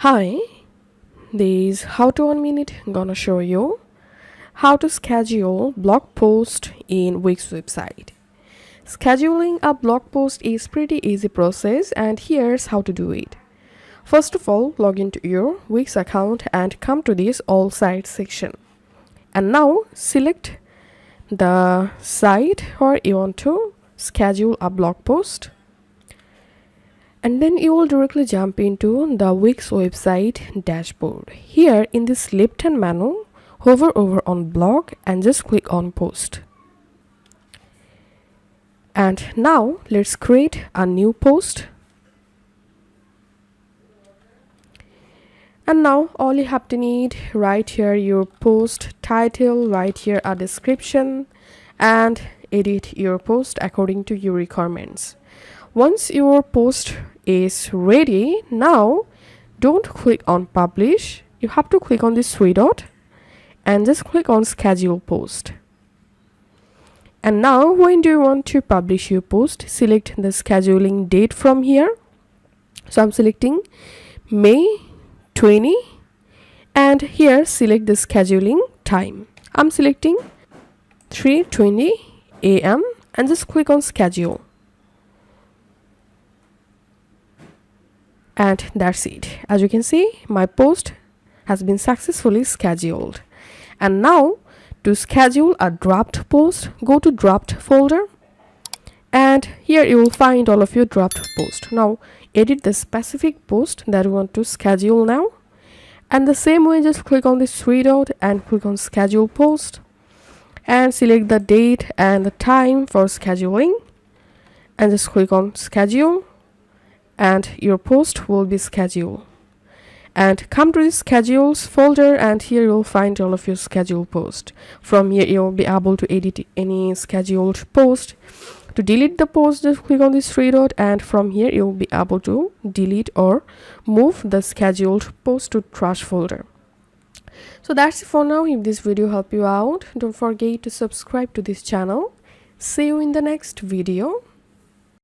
Hi, this how to 1 minute gonna show you how to schedule blog post in Wix website. Scheduling a blog post is pretty easy process and here's how to do it. First of all, log into your Wix account and come to this all sites section. And now select the site where you want to schedule a blog post. And then you will directly jump into the Wix website dashboard. Here in this left hand menu, hover over on blog and just click on post. And now let's create a new post. And now all you have to need, right here your post title, right here a description, and edit your post according to your requirements. Once your post is ready, now don't click on publish. You have to click on this three dot and just click on schedule post. And now when do you want to publish your post? Select the scheduling date from here. So I'm selecting May 20 and here select the scheduling time. I'm selecting 3:20 a.m. and just click on schedule. And that's it. As you can see, my post has been successfully scheduled. And now to schedule a draft post, go to draft folder and here you will find all of your draft post. Now edit the specific post that you want to schedule now, and the same way just click on this three dot and click on schedule post and select the date and the time for scheduling and just click on schedule and your post will be scheduled. And come to the schedules folder and here you'll find all of your scheduled post. From here you'll be able to edit any scheduled post. To delete the post, just click on this three dot and from here you'll be able to delete or move the scheduled post to trash folder. So that's it for now. If this video helped you out, don't forget to subscribe to this channel. See you in the next video.